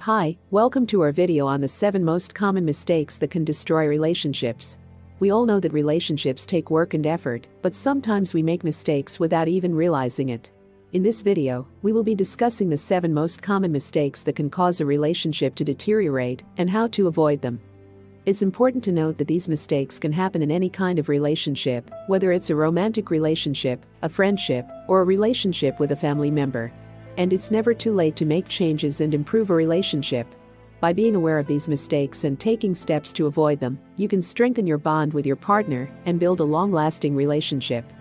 Hi, welcome to our video on the 7 most common mistakes that can destroy relationships. We all know that relationships take work and effort, but sometimes we make mistakes without even realizing it. In this video, we will be discussing the 7 most common mistakes that can cause a relationship to deteriorate and how to avoid them. It's important to note that these mistakes can happen in any kind of relationship, whether it's a romantic relationship, a friendship, or a relationship with a family member. And it's never too late to make changes and improve a relationship. By being aware of these mistakes and taking steps to avoid them, you can strengthen your bond with your partner and build a long-lasting relationship.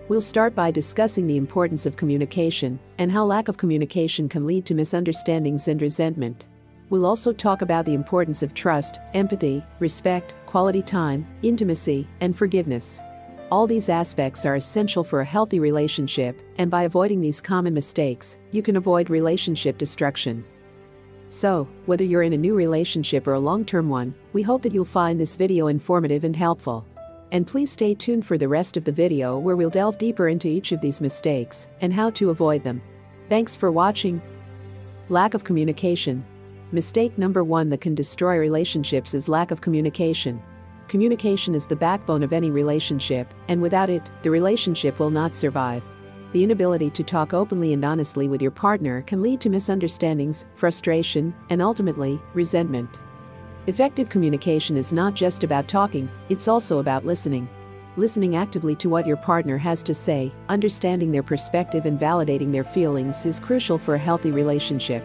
We'll start by discussing the importance of communication and how lack of communication can lead to misunderstandings and resentment. We'll also talk about the importance of trust, empathy, respect, quality time, intimacy, and forgiveness. All these aspects are essential for a healthy relationship, and by avoiding these common mistakes, you can avoid relationship destruction. So, whether you're in a new relationship or a long-term one, we hope that you'll find this video informative and helpful. And please stay tuned for the rest of the video where we'll delve deeper into each of these mistakes and how to avoid them. Thanks for watching. Lack of communication. Mistake number 1 that can destroy relationships is lack of communication. Communication is the backbone of any relationship, and without it, the relationship will not survive. The inability to talk openly and honestly with your partner can lead to misunderstandings, frustration, and ultimately, resentment. Effective communication is not just about talking, it's also about listening. Listening actively to what your partner has to say, understanding their perspective and validating their feelings is crucial for a healthy relationship.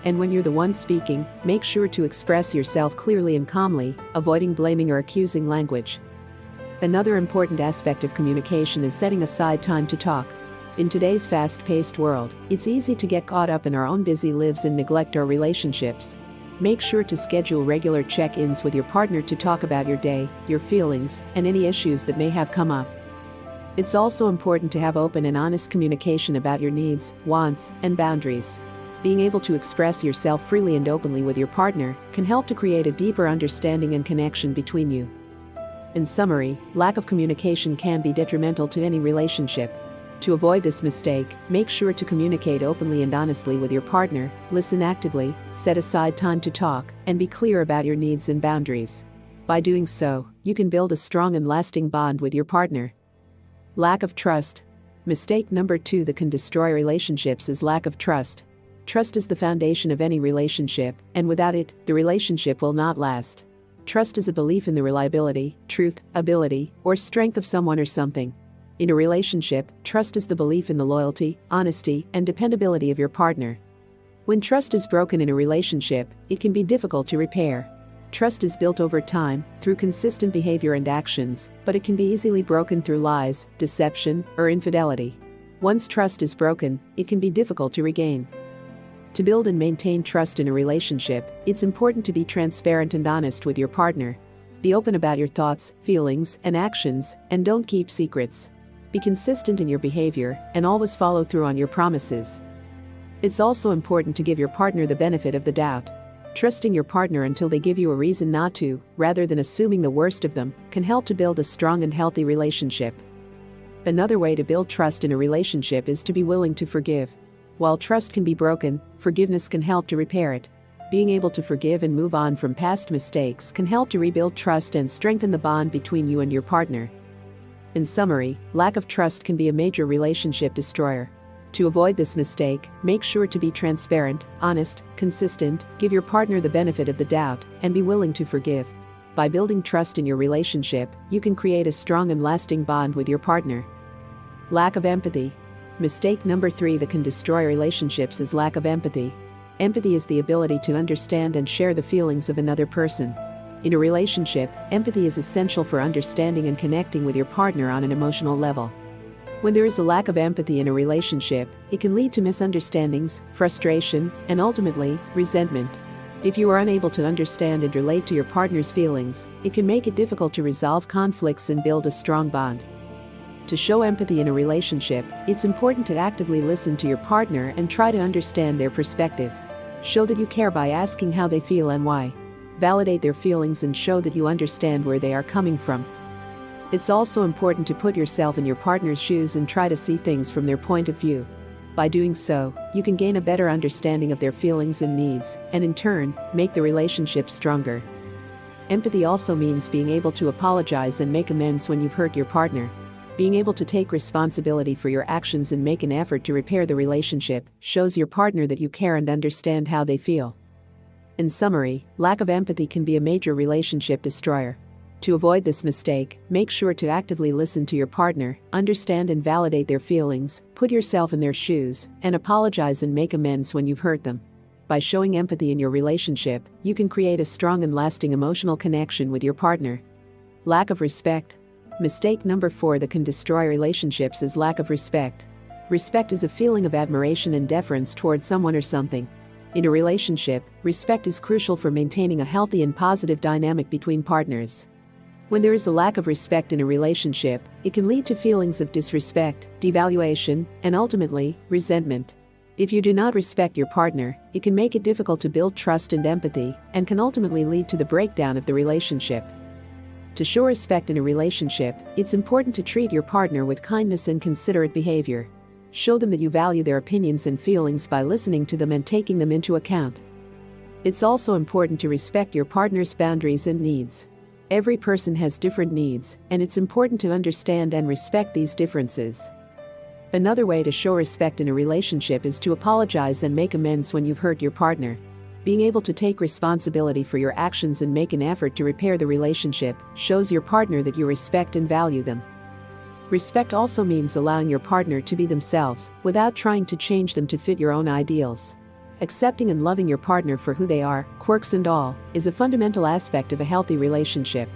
And when you're the one speaking, make sure to express yourself clearly and calmly, avoiding blaming or accusing language. Another important aspect of communication is setting aside time to talk. In today's fast-paced world, it's easy to get caught up in our own busy lives and neglect our relationships. Make sure to schedule regular check-ins with your partner to talk about your day, your feelings, and any issues that may have come up. It's also important to have open and honest communication about your needs, wants, and boundaries. Being able to express yourself freely and openly with your partner can help to create a deeper understanding and connection between you. In summary, lack of communication can be detrimental to any relationship. To avoid this mistake, make sure to communicate openly and honestly with your partner, listen actively, set aside time to talk, and be clear about your needs and boundaries. By doing so, you can build a strong and lasting bond with your partner. Lack of trust. Mistake number 2 that can destroy relationships is lack of trust. Trust is the foundation of any relationship, and without it, the relationship will not last. Trust is a belief in the reliability, truth, ability, or strength of someone or something. In a relationship, trust is the belief in the loyalty, honesty, and dependability of your partner. When trust is broken in a relationship, it can be difficult to repair. Trust is built over time, through consistent behavior and actions, but it can be easily broken through lies, deception, or infidelity. Once trust is broken, it can be difficult to regain. To build and maintain trust in a relationship, it's important to be transparent and honest with your partner. Be open about your thoughts, feelings, and actions, and don't keep secrets. Be consistent in your behavior, and always follow through on your promises. It's also important to give your partner the benefit of the doubt. Trusting your partner until they give you a reason not to, rather than assuming the worst of them, can help to build a strong and healthy relationship. Another way to build trust in a relationship is to be willing to forgive. While trust can be broken, forgiveness can help to repair it. Being able to forgive and move on from past mistakes can help to rebuild trust and strengthen the bond between you and your partner. In summary, lack of trust can be a major relationship destroyer. To avoid this mistake, make sure to be transparent, honest, consistent, give your partner the benefit of the doubt, and be willing to forgive. By building trust in your relationship, you can create a strong and lasting bond with your partner. Lack of empathy. Mistake number 3 that can destroy relationships is lack of empathy. Empathy is the ability to understand and share the feelings of another person. In a relationship, empathy is essential for understanding and connecting with your partner on an emotional level. When there is a lack of empathy in a relationship, it can lead to misunderstandings, frustration, and ultimately, resentment. If you are unable to understand and relate to your partner's feelings, it can make it difficult to resolve conflicts and build a strong bond. To show empathy in a relationship, it's important to actively listen to your partner and try to understand their perspective. Show that you care by asking how they feel and why. Validate their feelings and show that you understand where they are coming from. It's also important to put yourself in your partner's shoes and try to see things from their point of view. By doing so, you can gain a better understanding of their feelings and needs, and in turn, make the relationship stronger. Empathy also means being able to apologize and make amends when you've hurt your partner. Being able to take responsibility for your actions and make an effort to repair the relationship shows your partner that you care and understand how they feel. In summary, lack of empathy can be a major relationship destroyer. To avoid this mistake, make sure to actively listen to your partner, understand and validate their feelings, put yourself in their shoes, and apologize and make amends when you've hurt them. By showing empathy in your relationship, you can create a strong and lasting emotional connection with your partner. Lack of respect. Mistake number 4 that can destroy relationships is lack of respect. Respect is a feeling of admiration and deference towards someone or something. In a relationship, respect is crucial for maintaining a healthy and positive dynamic between partners. When there is a lack of respect in a relationship, it can lead to feelings of disrespect, devaluation, and ultimately, resentment. If you do not respect your partner, it can make it difficult to build trust and empathy, and can ultimately lead to the breakdown of the relationship. To show respect in a relationship, it's important to treat your partner with kindness and considerate behavior. Show them that you value their opinions and feelings by listening to them and taking them into account. It's also important to respect your partner's boundaries and needs. Every person has different needs, and it's important to understand and respect these differences. Another way to show respect in a relationship is to apologize and make amends when you've hurt your partner. Being able to take responsibility for your actions and make an effort to repair the relationship shows your partner that you respect and value them. Respect also means allowing your partner to be themselves, without trying to change them to fit your own ideals. Accepting and loving your partner for who they are, quirks and all, is a fundamental aspect of a healthy relationship.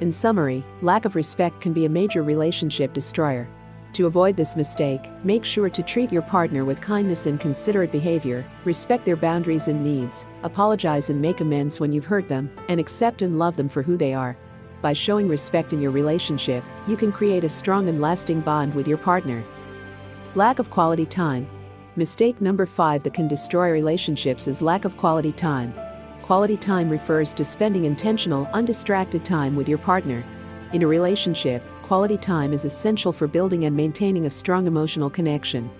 In summary, lack of respect can be a major relationship destroyer. To avoid this mistake, make sure to treat your partner with kindness and considerate behavior, respect their boundaries and needs, apologize and make amends when you've hurt them, and accept and love them for who they are. By showing respect in your relationship, you can create a strong and lasting bond with your partner. Lack of quality time. Mistake number 5 that can destroy relationships is lack of quality time. Quality time refers to spending intentional, undistracted time with your partner. In a relationship, quality time is essential for building and maintaining a strong emotional connection.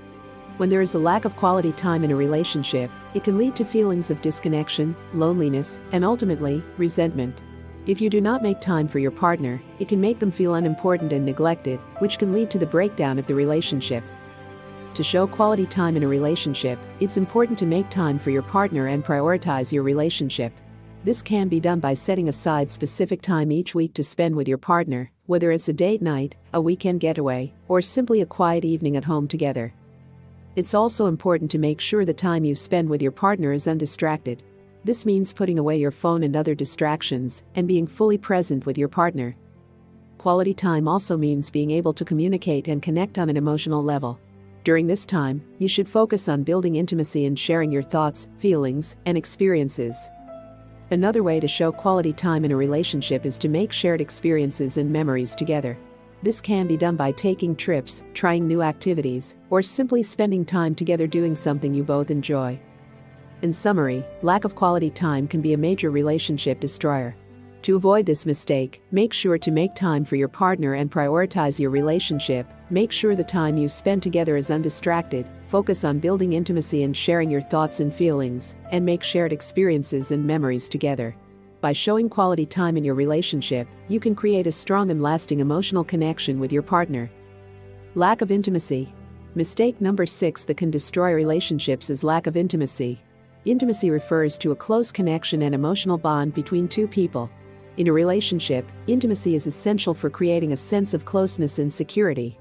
When there is a lack of quality time in a relationship, it can lead to feelings of disconnection, loneliness, and ultimately, resentment. If you do not make time for your partner, it can make them feel unimportant and neglected, which can lead to the breakdown of the relationship. To show quality time in a relationship, it's important to make time for your partner and prioritize your relationship. This can be done by setting aside specific time each week to spend with your partner, whether it's a date night, a weekend getaway, or simply a quiet evening at home together. It's also important to make sure the time you spend with your partner is undistracted. This means putting away your phone and other distractions, and being fully present with your partner. Quality time also means being able to communicate and connect on an emotional level. During this time, you should focus on building intimacy and sharing your thoughts, feelings, and experiences. Another way to show quality time in a relationship is to make shared experiences and memories together. This can be done by taking trips, trying new activities, or simply spending time together doing something you both enjoy. In summary, lack of quality time can be a major relationship destroyer. To avoid this mistake, make sure to make time for your partner and prioritize your relationship. Make sure the time you spend together is undistracted, focus on building intimacy and sharing your thoughts and feelings, and make shared experiences and memories together. By showing quality time in your relationship, you can create a strong and lasting emotional connection with your partner. Lack of intimacy. Mistake number 6 that can destroy relationships is lack of intimacy. Intimacy refers to a close connection and emotional bond between two people. In a relationship, intimacy is essential for creating a sense of closeness and security.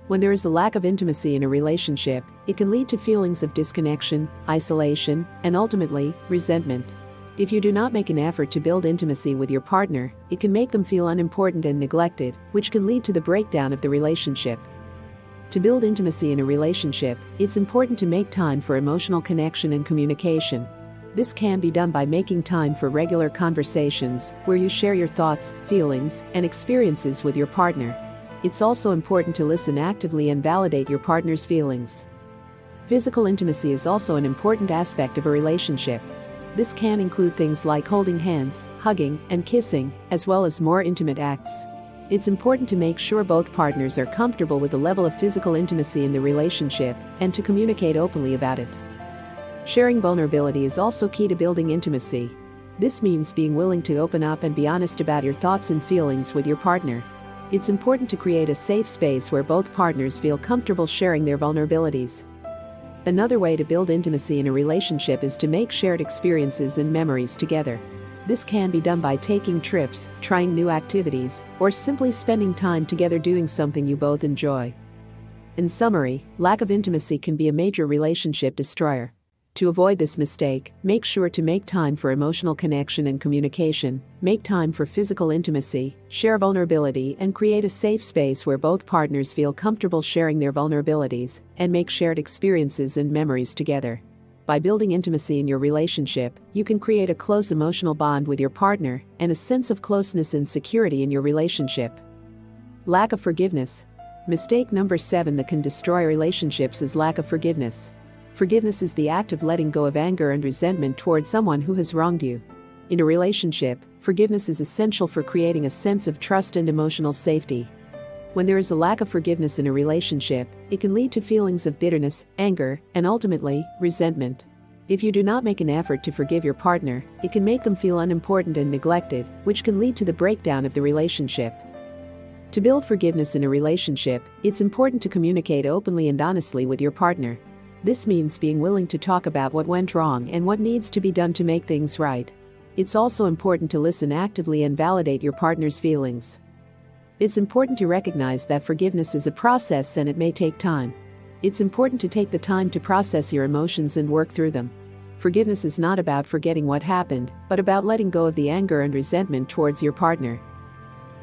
When there is a lack of intimacy in a relationship, it can lead to feelings of disconnection, isolation, and ultimately, resentment. If you do not make an effort to build intimacy with your partner, it can make them feel unimportant and neglected, which can lead to the breakdown of the relationship. To build intimacy in a relationship, it's important to make time for emotional connection and communication. This can be done by making time for regular conversations, where you share your thoughts, feelings, and experiences with your partner. It's also important to listen actively and validate your partner's feelings. Physical intimacy is also an important aspect of a relationship. This can include things like holding hands, hugging, and kissing, as well as more intimate acts. It's important to make sure both partners are comfortable with the level of physical intimacy in the relationship and to communicate openly about it. Sharing vulnerability is also key to building intimacy. This means being willing to open up and be honest about your thoughts and feelings with your partner. It's important to create a safe space where both partners feel comfortable sharing their vulnerabilities. Another way to build intimacy in a relationship is to make shared experiences and memories together. This can be done by taking trips, trying new activities, or simply spending time together doing something you both enjoy. In summary, lack of intimacy can be a major relationship destroyer. To avoid this mistake, make sure to make time for emotional connection and communication, make time for physical intimacy, share vulnerability, and create a safe space where both partners feel comfortable sharing their vulnerabilities, and make shared experiences and memories together. By building intimacy in your relationship, you can create a close emotional bond with your partner and a sense of closeness and security in your relationship. Lack of forgiveness. Mistake number 7 that can destroy relationships is lack of forgiveness. Forgiveness is the act of letting go of anger and resentment toward someone who has wronged you. In a relationship, forgiveness is essential for creating a sense of trust and emotional safety. When there is a lack of forgiveness in a relationship, it can lead to feelings of bitterness, anger, and ultimately, resentment. If you do not make an effort to forgive your partner, it can make them feel unimportant and neglected, which can lead to the breakdown of the relationship. To build forgiveness in a relationship, it's important to communicate openly and honestly with your partner. This means being willing to talk about what went wrong and what needs to be done to make things right. It's also important to listen actively and validate your partner's feelings. It's important to recognize that forgiveness is a process and it may take time. It's important to take the time to process your emotions and work through them. Forgiveness is not about forgetting what happened, but about letting go of the anger and resentment towards your partner.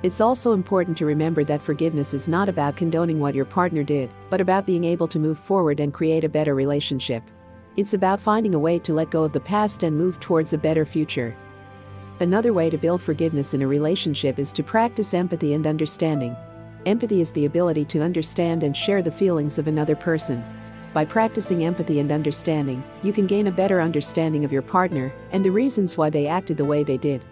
It's also important to remember that forgiveness is not about condoning what your partner did, but about being able to move forward and create a better relationship. It's about finding a way to let go of the past and move towards a better future. Another way to build forgiveness in a relationship is to practice empathy and understanding. Empathy is the ability to understand and share the feelings of another person. By practicing empathy and understanding, you can gain a better understanding of your partner and the reasons why they acted the way they did.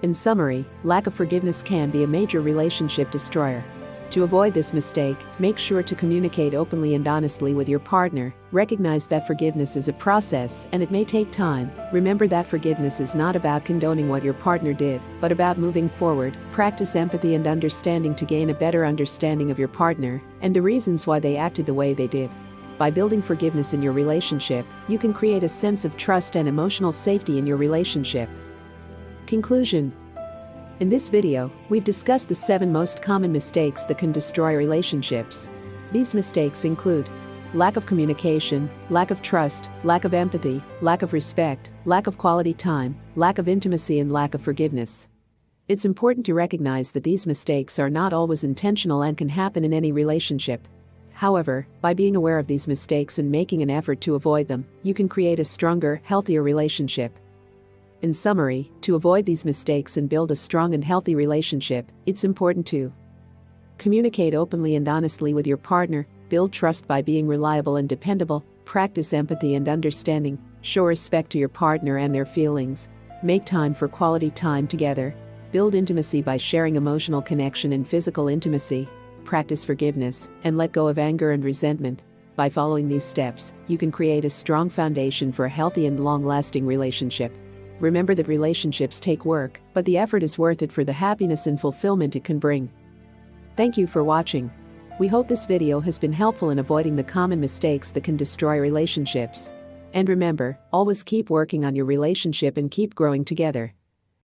In summary, lack of forgiveness can be a major relationship destroyer. To avoid this mistake, make sure to communicate openly and honestly with your partner, recognize that forgiveness is a process and it may take time. Remember that forgiveness is not about condoning what your partner did, but about moving forward. Practice empathy and understanding to gain a better understanding of your partner and the reasons why they acted the way they did. By building forgiveness in your relationship, you can create a sense of trust and emotional safety in your relationship. Conclusion. In this video, we've discussed the 7 most common mistakes that can destroy relationships. These mistakes include lack of communication, lack of trust, lack of empathy, lack of respect, lack of quality time, lack of intimacy, and lack of forgiveness. It's important to recognize that these mistakes are not always intentional and can happen in any relationship. However, by being aware of these mistakes and making an effort to avoid them, you can create a stronger, healthier relationship. In summary, to avoid these mistakes and build a strong and healthy relationship, it's important to communicate openly and honestly with your partner, build trust by being reliable and dependable, practice empathy and understanding, show respect to your partner and their feelings, make time for quality time together, build intimacy by sharing emotional connection and physical intimacy, practice forgiveness, and let go of anger and resentment. By following these steps, you can create a strong foundation for a healthy and long-lasting relationship. Remember that relationships take work, but the effort is worth it for the happiness and fulfillment it can bring. Thank you for watching. We hope this video has been helpful in avoiding the common mistakes that can destroy relationships. And remember, always keep working on your relationship and keep growing together.